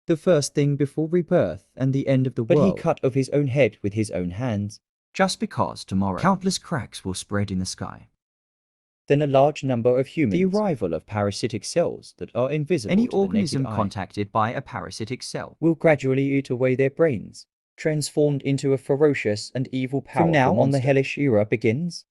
The first thing before rebirth and the end of the world. But he cut off his own head with his own hands. Just because tomorrow countless cracks will spread in the sky. Then a large number of humans. The arrival of parasitic cells that are invisible Any to the organism naked eye contacted by a parasitic cell will gradually eat away their brains, transformed into a ferocious and evil powerful From now on the hellish era begins.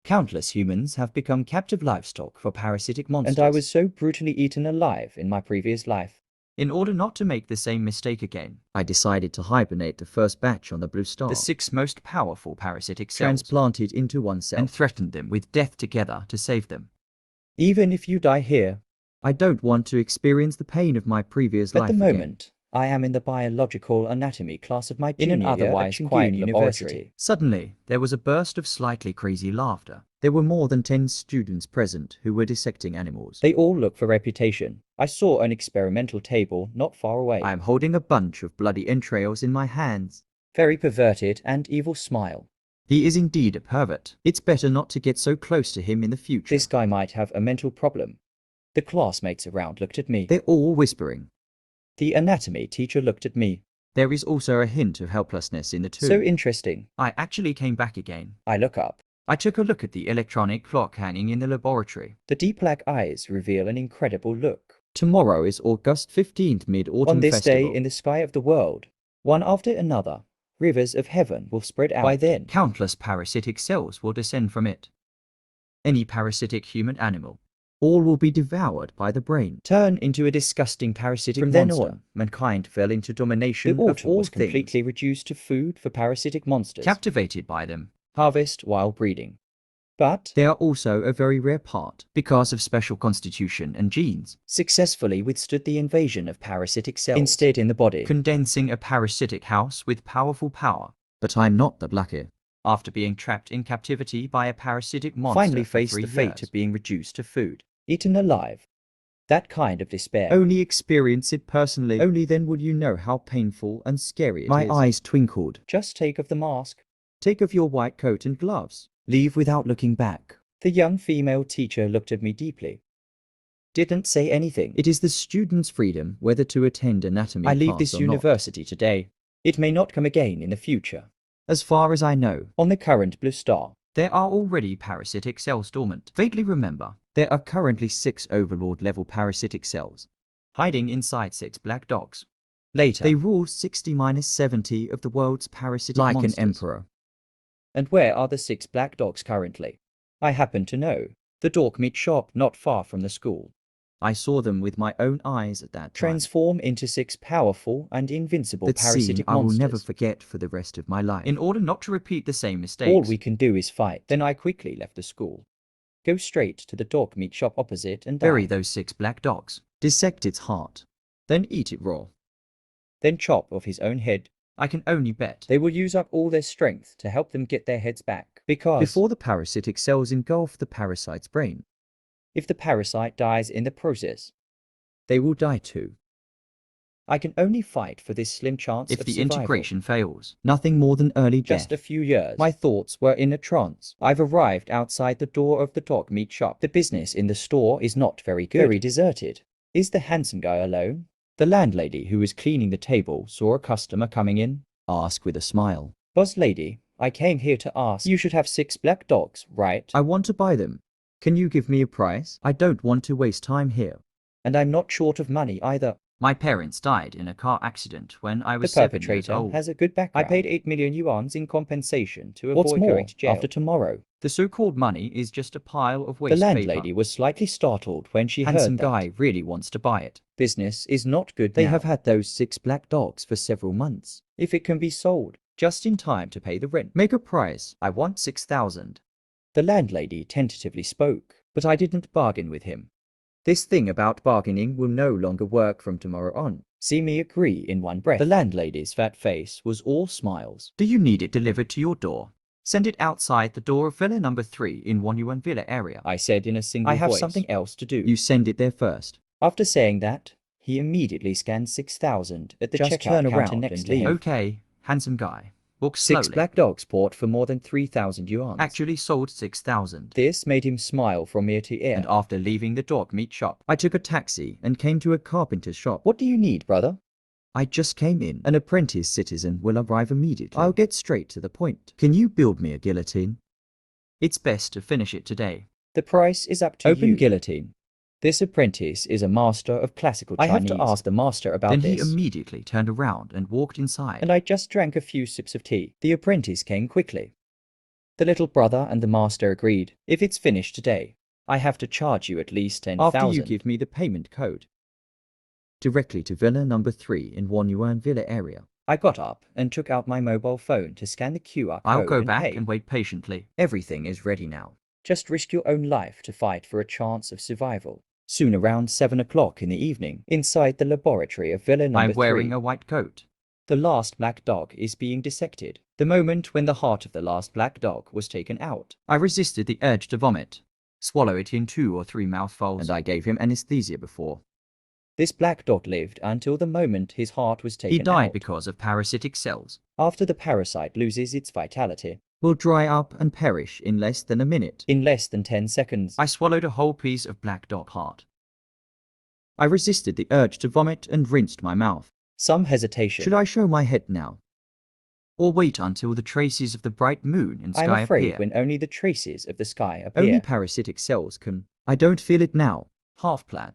Countless humans have become captive livestock for parasitic monsters. And I was so brutally eaten alive in my previous life. In order not to make the same mistake again, I decided to hibernate the first batch on the Blue Star, the 6 most powerful parasitic cells, transplanted into oneself, and threatened them with death together to save them. Even if you die here, I don't want to experience the pain of my previous life at the again. moment, I am in the biological anatomy class of my junior in an otherwise quiet university. Suddenly, there was a burst of slightly crazy laughter. There were more than 10 students present who were dissecting animals. They all look for reputation. I saw an experimental table not far away. I am holding a bunch of bloody entrails in my hands. Very perverted and evil smile. He is indeed a pervert. It's better not to get so close to him in the future. This guy might have a mental problem. The classmates around looked at me. They're all whispering. The anatomy teacher looked at me. There is also a hint of helplessness in the two. So interesting. I actually came back again. I look up. I took a look at the electronic clock hanging in the laboratory. The deep black eyes reveal an incredible look. Tomorrow is August 15th, Mid-Autumn On this Festival. day in the sky of the world, one after another, rivers of heaven will spread out. By then, countless parasitic cells will descend from it. Any parasitic human animal. All will be devoured by the brain. Turn into a disgusting parasitic From monster. then on, mankind fell into domination. The of autumn all was things. completely reduced to food for parasitic monsters. Captivated by them. Harvest while breeding. But they are also a very rare part, because of special constitution and genes, successfully withstood the invasion of parasitic cells instead in the body, condensing a parasitic house with powerful power. But I'm not the blacker. After being trapped in captivity by a parasitic monster, finally faced the fate of being reduced to food, eaten alive. That kind of despair. Only experience it personally. Only then will you know how painful and scary it is. My eyes twinkled. Just take off the mask. Take off your white coat and gloves. Leave without looking back. The young female teacher looked at me deeply. Didn't say anything. It is the student's freedom whether to attend anatomy I class leave this or university today. It may not come again in the future. As far as I know, on the current Blue Star, there are already parasitic cells dormant. Vaguely remember, there are currently 6 Overlord-level parasitic cells, hiding inside 6 black dogs. Later, they rule 60-70 of the world's parasitic like monsters. An emperor. And where are the 6 black dogs currently? I happen to know. The dog meat shop not far from the school. I saw them with my own eyes at that time. Transform into 6 powerful and invincible parasitic monsters. I will never forget for the rest of my life. In order not to repeat the same mistakes, all we can do is fight. Then I quickly left the school. Go straight to the dog meat shop opposite and bury those 6 black dogs. Dissect its heart. Then eat it raw. Then chop off his own head. I can only bet they will use up all their strength to help them get their heads back. Because before the parasitic cells engulf the parasite's brain, if the parasite dies in the process, they will die too. I can only fight for this slim chance if of the survival. Integration fails. Nothing more than early death. Just a few years. My thoughts were in a trance. I've arrived outside the door of the dog meat shop. The business in the store is not very good. Very deserted. Is the handsome guy alone? The landlady who was cleaning the table saw a customer coming in. Asked with a smile. Boss lady, I came here to ask. You should have 6 black dogs, right? I want to buy them. Can you give me a price? I don't want to waste time here. And I'm not short of money either. My parents died in a car accident when I was 7 years old. The perpetrator has a good background. I paid 8 million yuan in compensation to avoid going to jail. After tomorrow, the so-called money is just a pile of waste paper. The landlady was slightly startled when she heard that. Handsome guy really wants to buy it. Business is not good They now. have had those 6 black dogs for several months. If it can be sold, just in time to pay the rent. Make a price. I want 6,000. The landlady tentatively spoke, but I didn't bargain with him. This thing about bargaining will no longer work from tomorrow on. See me agree in one breath. The landlady's fat face was all smiles. Do you need it delivered to your door? Send it outside the door of Villa number 3 in Wanyuan Villa area. I said in a single voice. I have something else to do. You send it there first. After saying that, he immediately scanned 6,000 at the checkout counter next to him. Okay, handsome guy. Walk slowly. 6 black dogs bought for more than 3,000 yuan. Actually sold 6,000. This made him smile from ear to ear. And after leaving the dog meat shop, I took a taxi and came to a carpenter's shop. What do you need, brother? I just came in. An apprentice citizen will arrive immediately. I'll get straight to the point. Can you build me a guillotine? It's best to finish it today. The price is up to Open you. guillotine. This apprentice is a master of classical Chinese. I have to ask the master about Then this. he immediately turned around and walked inside. And I just drank a few sips of tea. The apprentice came quickly. The little brother and the master agreed. If it's finished today, I have to charge you at least 10,000. After you give me the payment code. Directly to Villa number 3 in Wanyuan Villa area. I got up and took out my mobile phone to scan the QR code. I'll go and back pay. and wait patiently. Everything is ready now. Just risk your own life to fight for a chance of survival. Soon around 7 o'clock in the evening, inside the laboratory of Villa number 3. I'm wearing a white coat. The last black dog is being dissected. The moment when the heart of the last black dog was taken out. I resisted the urge to vomit. Swallow it in 2 or 3 mouthfuls. And I gave him anesthesia before. This black dog lived until the moment his heart was taken out. He died because of parasitic cells. After the parasite loses its vitality. Will dry up and perish in less than a minute. In less than 10 seconds. I swallowed a whole piece of black dog heart. I resisted the urge to vomit and rinsed my mouth. Some hesitation. Should I show my head now? Or wait until the traces of the bright moon and sky I'm afraid appear? when only the traces of the sky appear. Only parasitic cells can. I don't feel it now. Half plan.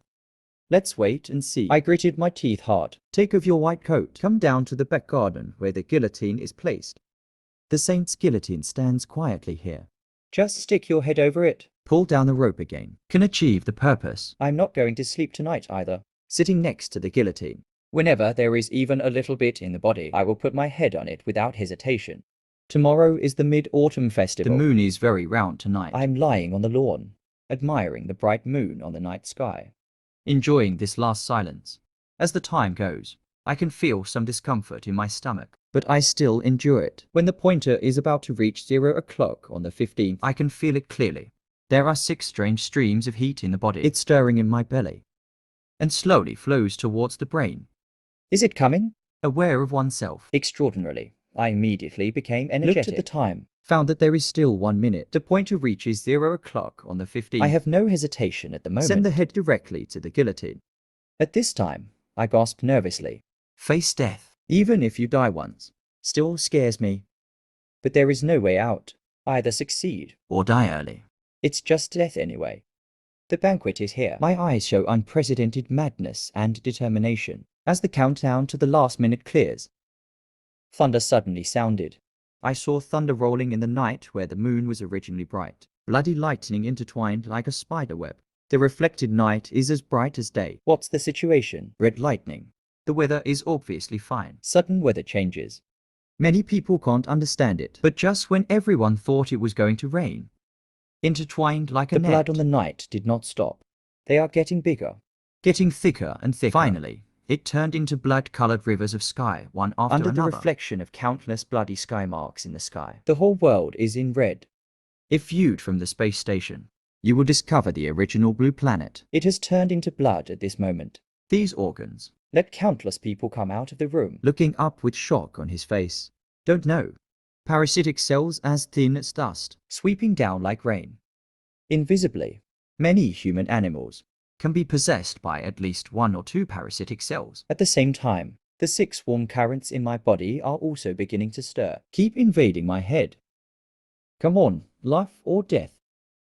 Let's wait and see. I gritted my teeth hard. Take off your white coat. Come down to the back garden where the guillotine is placed. The saint's guillotine stands quietly here. Just stick your head over it. Pull down the rope again. Can achieve the purpose. I'm not going to sleep tonight either. Sitting next to the guillotine. Whenever there is even a little bit in the body, I will put my head on it without hesitation. Tomorrow is the Mid-Autumn Festival. The moon is very round tonight. I'm lying on the lawn, admiring the bright moon on the night sky. Enjoying this last silence. As the time goes, I can feel some discomfort in my stomach. But I still endure it. When the pointer is about to reach 0 o'clock on the 15th, I can feel it clearly. There are 6 strange streams of heat in the body. It's stirring in my belly. And slowly flows towards the brain. Is it coming? Aware of oneself. Extraordinarily, I immediately became energetic. Looked at the time. Found that there is still 1 minute. The pointer reaches 0 o'clock on the 15th. I have no hesitation at the moment. Send the head directly to the guillotine. At this time, I gasped nervously. Face death. Even if you die once. Still scares me. But there is no way out. Either succeed. Or die early. It's just death anyway. The banquet is here. My eyes show unprecedented madness and determination. As the countdown to the last minute clears. Thunder suddenly sounded. I saw thunder rolling in the night where the moon was originally bright. Bloody lightning intertwined like a spider web. The reflected night is as bright as day. What's the situation? Red lightning. The weather is obviously fine. Sudden weather changes. Many people can't understand it. But just when everyone thought it was going to rain. Intertwined like a net. The blood on the night did not stop. They are getting bigger. Getting thicker and thicker. Finally, it turned into blood-colored rivers of sky, one after Under another. the reflection of countless bloody sky marks in the sky. The whole world is in red. If viewed from the space station, you will discover the original blue planet. It has turned into blood at this moment. These organs. Let countless people come out of the room. Looking up with shock on his face. Don't know. Parasitic cells as thin as dust. Sweeping down like rain. Invisibly. Many human animals can be possessed by at least 1 or 2 parasitic cells. At the same time, the 6 warm currents in my body are also beginning to stir. Keep invading my head. Come on, life or death.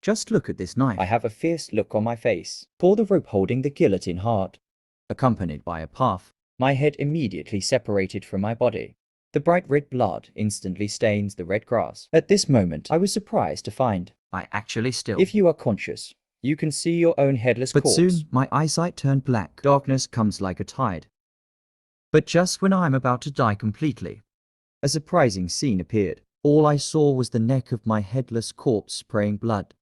Just look at this knife. I have a fierce look on my face. Pull the rope holding the guillotine hard. Accompanied by a puff. My head immediately separated from my body. The bright red blood instantly stains the red grass. At this moment, I was surprised to find I actually still. If you are conscious, you can see your own headless corpse. But soon, my eyesight turned black. Darkness comes like a tide. But just when I'm about to die completely, a surprising scene appeared. All I saw was the neck of my headless corpse spraying blood.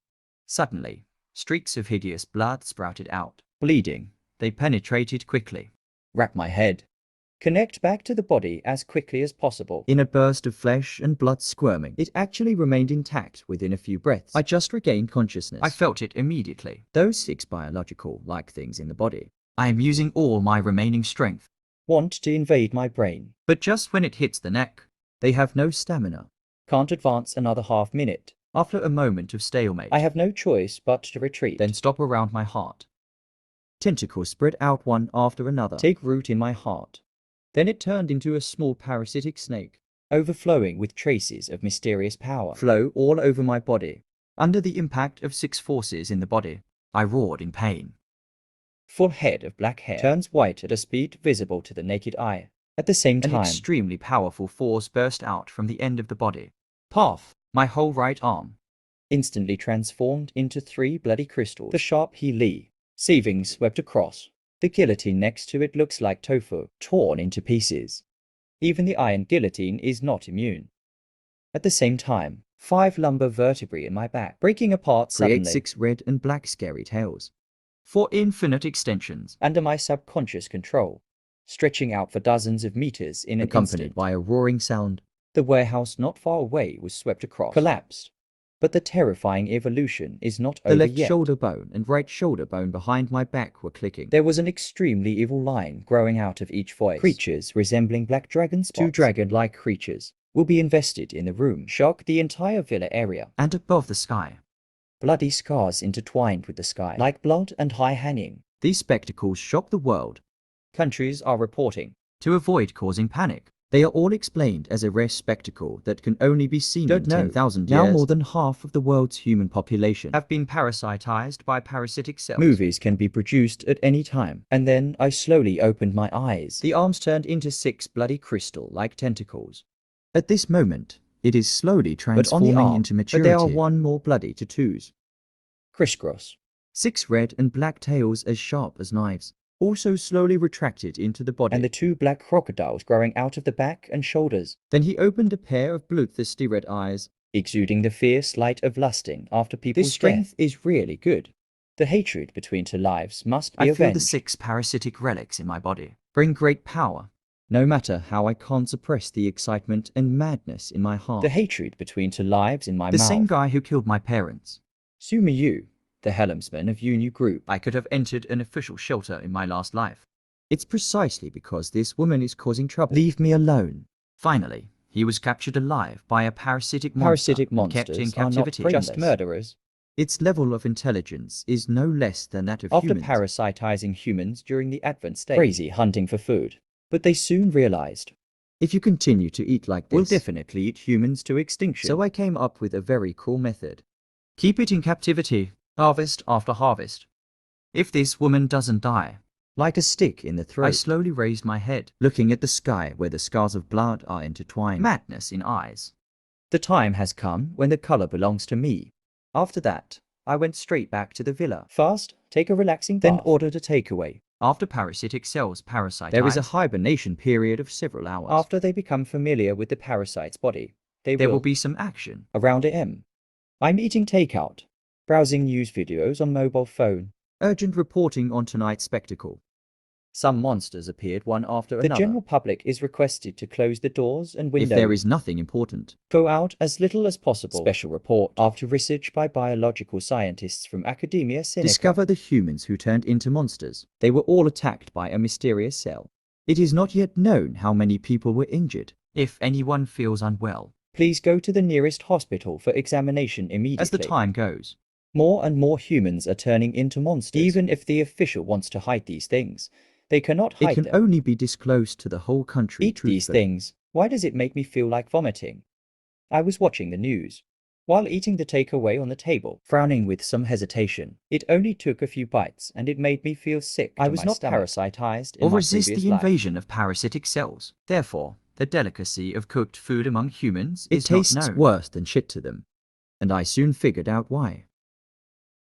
Suddenly, streaks of hideous blood sprouted out. Bleeding, they penetrated quickly. Wrap my head. Connect back to the body as quickly as possible. In a burst of flesh and blood squirming, it actually remained intact within a few breaths. I just regained consciousness. I felt it immediately. Those 6 biological-like things in the body. I am using all my remaining strength. Want to invade my brain. But just when it hits the neck, they have no stamina. Can't advance another half minute. After a moment of stalemate, I have no choice but to retreat. Then stop around my heart. Tentacles spread out one after another. Take root in my heart. Then it turned into a small parasitic snake, overflowing with traces of mysterious power. Flow all over my body. Under the impact of 6 forces in the body, I roared in pain. Full head of black hair turns white at a speed visible to the naked eye. At the same An time, extremely powerful force burst out from the end of the body. Path, my whole right arm. instantly transformed into 3 bloody crystals. The sharp Li sieving swept across. The guillotine next to it looks like tofu, torn into pieces. Even the iron guillotine is not immune. At the same time, 5 lumbar vertebrae in my back, breaking apart Create suddenly 6 red and black scary tails. For infinite extensions. under my subconscious control, stretching out for dozens of meters in an Accompanied instant. by a roaring sound. The warehouse not far away was swept across, collapsed. But the terrifying evolution is not The over left yet. shoulder bone and right shoulder bone behind my back were clicking. There was an extremely evil line growing out of each voice. Creatures resembling black dragon spots, 2 dragon-like creatures, will be invested in the room, shock the entire villa area. And above the sky. Bloody scars intertwined with the sky, like blood and high hanging. These spectacles shock the world. Countries are reporting. To avoid causing panic. They are all explained as a rare spectacle that can only be seen in 10,000 years. Now more than half of the world's human population Have been parasitized by parasitic cells. Movies can be produced at any time. And then I slowly opened my eyes. The arms turned into 6 bloody crystal-like tentacles. At this moment, it is slowly But on the transforming arm, into but maturity. there are 1 more bloody tattoos. Crisscross. 6 red and black tails as sharp as knives, also slowly retracted into the body. And the 2 black crocodiles growing out of the back and shoulders, Then he opened a pair of bloodthirsty red eyes. exuding the fierce light of lusting after people's This strength death. is really good. The hatred between 2 lives must be I feel avenged. the 6 parasitic relics in my body. Bring great power. No matter how I can't suppress the excitement and madness in my heart. The hatred between 2 lives in my The mouth. same guy who killed my parents. Sumiyu, the helmsman of Unu Group. I could have entered an official shelter in my last life. It's precisely because this woman is causing trouble. Leave me alone. Finally, he was captured alive by a parasitic monster Parasitic and monsters kept in are captivity. not just murderers. Its level of intelligence is no less than that of After humans. parasitizing humans during the Advent stage, crazy hunting for food. But they soon realized, If you continue to eat like this, we'll definitely eat humans to extinction. So I came up with a very cool method. Keep it in captivity, harvest after harvest. If this woman doesn't die, Like a stick in the throat. I slowly raised my head, Looking at the sky where the scars of blood are intertwined. madness in eyes. The time has come when the color belongs to me. After that, I went straight back to the villa. Fast, take a relaxing bath, then ordered a takeaway. After parasitic cells parasitize, There is a hibernation period of several hours. After they become familiar with the parasite's body, there will be some action. around AM. I'm eating takeout, browsing news videos on mobile phone. Urgent reporting on tonight's spectacle. Some monsters appeared one after The another. The general public is requested to close the doors and windows. If there is nothing important, go out as little as possible. Special report after research by biological scientists from Academia Sinica. discover the humans who turned into monsters. They were all attacked by a mysterious cell. It is not yet known how many people were injured. If anyone feels unwell, please go to the nearest hospital for examination immediately. as the time goes, more and more humans are turning into monsters. Even if the official wants to hide these things, they cannot hide It can them. only be disclosed to the whole country. Eat these things. Why does it make me feel like vomiting? I was watching the news. While eating the takeaway on the table, frowning with some hesitation, it only took a few bites and it made me feel sick. I was not parasitized in or my resist previous the life. invasion of parasitic cells. Therefore, the delicacy of cooked food among humans It is tastes not known. worse than shit to them. And I soon figured out why.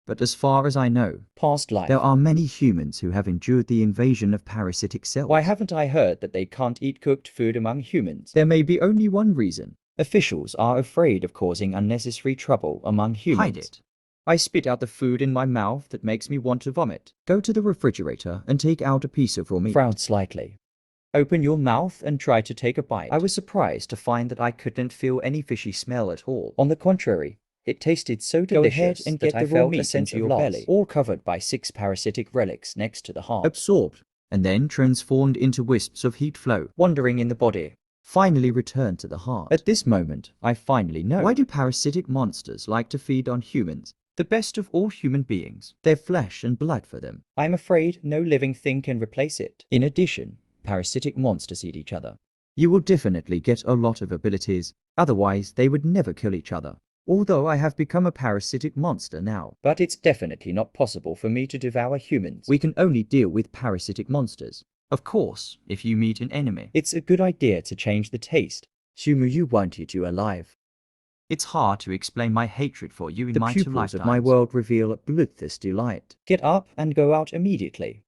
But as far as I know, Past life. there are many humans who have endured the invasion of parasitic cells. Why haven't I heard that they can't eat cooked food among humans? There may be only one reason. Officials are afraid of causing unnecessary trouble among humans. Hide it. I spit out the food in my mouth that makes me want to vomit. Go to the refrigerator and take out a piece of raw meat. Frowned slightly. Open your mouth and try to take a bite. I was surprised to find that I couldn't feel any fishy smell at all. On the contrary, it tasted so delicious. Go ahead and get the raw meat into your belly, all covered by 6 parasitic relics next to the heart. Absorbed, and then transformed into wisps of heat flow, wandering in the body. Finally returned to the heart. At this moment, I finally know. Why do parasitic monsters like to feed on humans? The best of all human beings. Their flesh and blood for them. I'm afraid no living thing can replace it. In addition, parasitic monsters eat each other. You will definitely get a lot of abilities, otherwise they would never kill each other. Although I have become a parasitic monster now. But it's definitely not possible for me to devour humans. We can only deal with parasitic monsters. Of course, if you meet an enemy. It's a good idea to change the taste. Sumu, you won't eat you alive. It's hard to explain my hatred for you in The my two pupils lifetimes. of my world reveal bloodthirsty light. Get up and go out immediately.